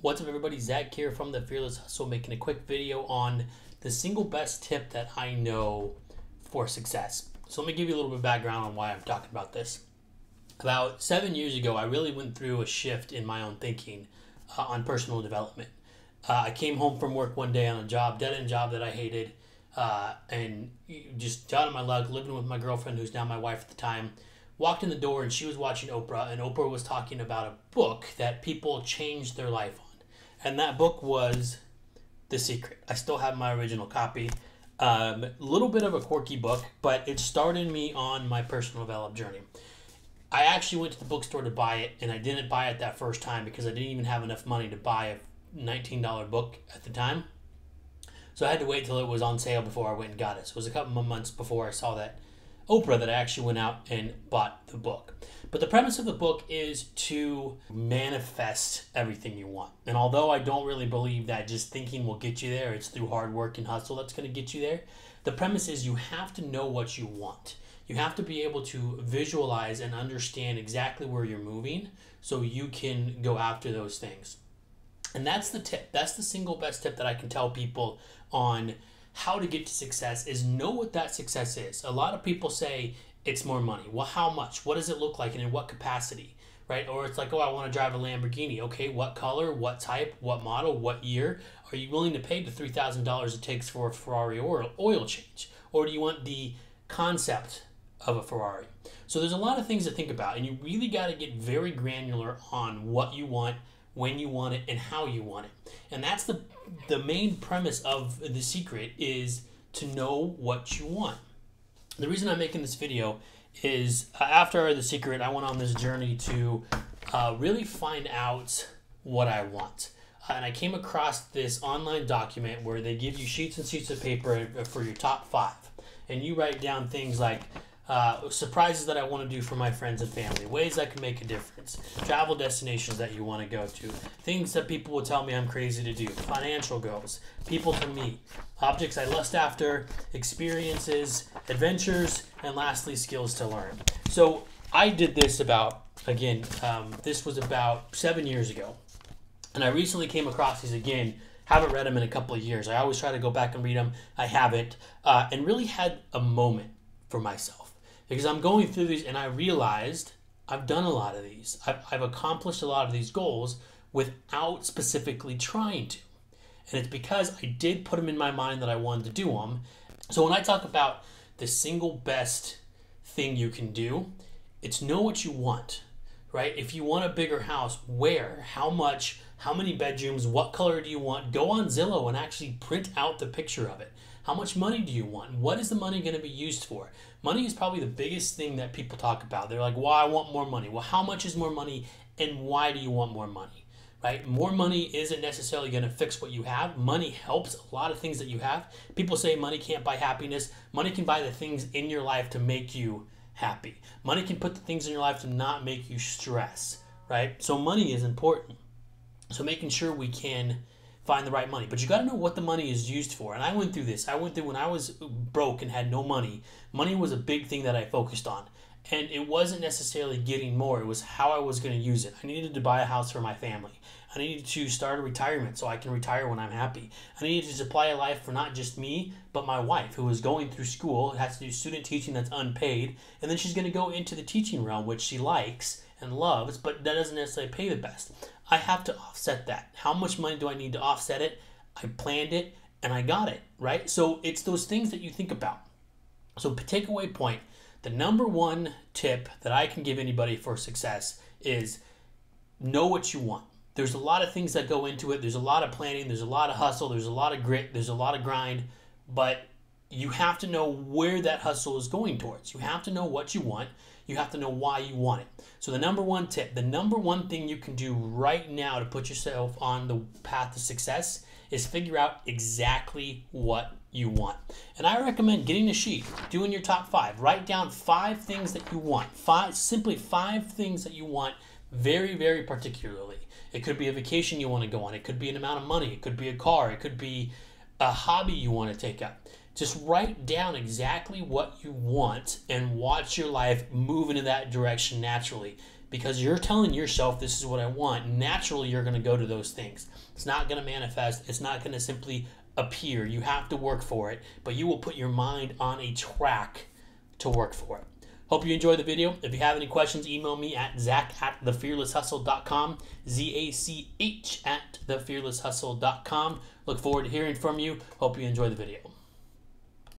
What's up, everybody? Zach here from The Fearless Hustle, making a quick video on the single best tip that I know for success. So let me give you a little bit of background on why I'm talking about this. About 7 years ago, I really went through a shift in my own thinking on personal development. I came home from work one day on a dead-end job that I hated, and just down on my luck, living with my girlfriend, who's now my wife at the time. Walked in the door and she was watching Oprah, and Oprah was talking about a book that people changed their life on. And that book was The Secret. I still have my original copy. A little bit of a quirky book, but it started me on my personal development journey. I actually went to the bookstore to buy it, and I didn't buy it that first time because I didn't even have enough money to buy a $19 book at the time. So I had to wait till it was on sale before I went and got it. So it was a couple of months before I saw that Oprah that I actually went out and bought the book. But the premise of the book is to manifest everything you want. And although I don't really believe that just thinking will get you there, it's through hard work and hustle that's going to get you there. The premise is you have to know what you want. You have to be able to visualize and understand exactly where you're moving so you can go after those things. And that's the tip. That's the single best tip that I can tell people on how to get to success, is know what that success is. A lot of people say it's more money. Well, how much? What does it look like and in what capacity, right? Or it's like, oh, I want to drive a Lamborghini. Okay, what color, what type, what model, what year? Are you willing to pay the $3,000 it takes for a Ferrari or oil change? Or do you want the concept of a Ferrari? So there's a lot of things to think about, and you really got to get very granular on what you want, when you want it, and how you want it. And that's the main premise of The Secret, is to know what you want. The reason I'm making this video is after The Secret, I went on this journey to really find out what I want. And I came across this online document where they give you sheets and sheets of paper for your top 5. And you write down things like surprises that I want to do for my friends and family, ways I can make a difference, travel destinations that you want to go to, things that people will tell me I'm crazy to do, financial goals, people to meet, objects I lust after, experiences, adventures, and lastly, skills to learn. So I did this this was about 7 years ago. And I recently came across these again. Haven't read them in a couple of years. I always try to go back and read them. I haven't. And really had a moment for myself. Because I'm going through these and I realized I've done a lot of these. I've accomplished a lot of these goals without specifically trying to. And it's because I did put them in my mind that I wanted to do them. So when I talk about the single best thing you can do, it's know what you want, right? If you want a bigger house, where, how much, how many bedrooms, what color do you want? Go on Zillow and actually print out the picture of it. How much money do you want? What is the money going to be used for? Money is probably the biggest thing that people talk about. They're like, well, I want more money. Well, how much is more money, and why do you want more money, right? More money isn't necessarily going to fix what you have. Money helps a lot of things that you have. People say money can't buy happiness. Money can buy the things in your life to make you happy. Money can put the things in your life to not make you stress, right? So money is important. So making sure we can find the right money. But you got to know what the money is used for. And I went through this. I went through when I was broke and had no money. Money was a big thing that I focused on. And it wasn't necessarily getting more. It was how I was going to use it. I needed to buy a house for my family. I needed to start a retirement so I can retire when I'm happy. I needed to supply a life for not just me, but my wife, who was going through school, has to do student teaching that's unpaid. And then she's going to go into the teaching realm, which she likes and loves, but that doesn't necessarily pay the best. I have to offset that. How much money do I need to offset it? I planned it and I got it, right? So it's those things that you think about. So takeaway point, the number one tip that I can give anybody for success is know what you want. There's a lot of things that go into it. There's a lot of planning. There's a lot of hustle. There's a lot of grit. There's a lot of grind. But you have to know where that hustle is going towards. You have to know what you want. You have to know why you want it. So the number one tip, the number one thing you can do right now to put yourself on the path to success is figure out exactly what you want. And I recommend getting a sheet, doing your top 5. Write down 5 things that you want. Simply 5 things that you want very, very particularly. It could be a vacation you want to go on. It could be an amount of money. It could be a car. It could be a hobby you want to take up. Just write down exactly what you want and watch your life move into that direction naturally. because you're telling yourself this is what I want. Naturally, you're going to go to those things. It's not going to manifest. It's not going to simply appear. You have to work for it, but you will put your mind on a track to work for it. Hope you enjoyed the video. If you have any questions, email me at zach@thefearlesshustle.com, ZACH@thefearlesshustle.com. Look forward to hearing from you. Hope you enjoy the video.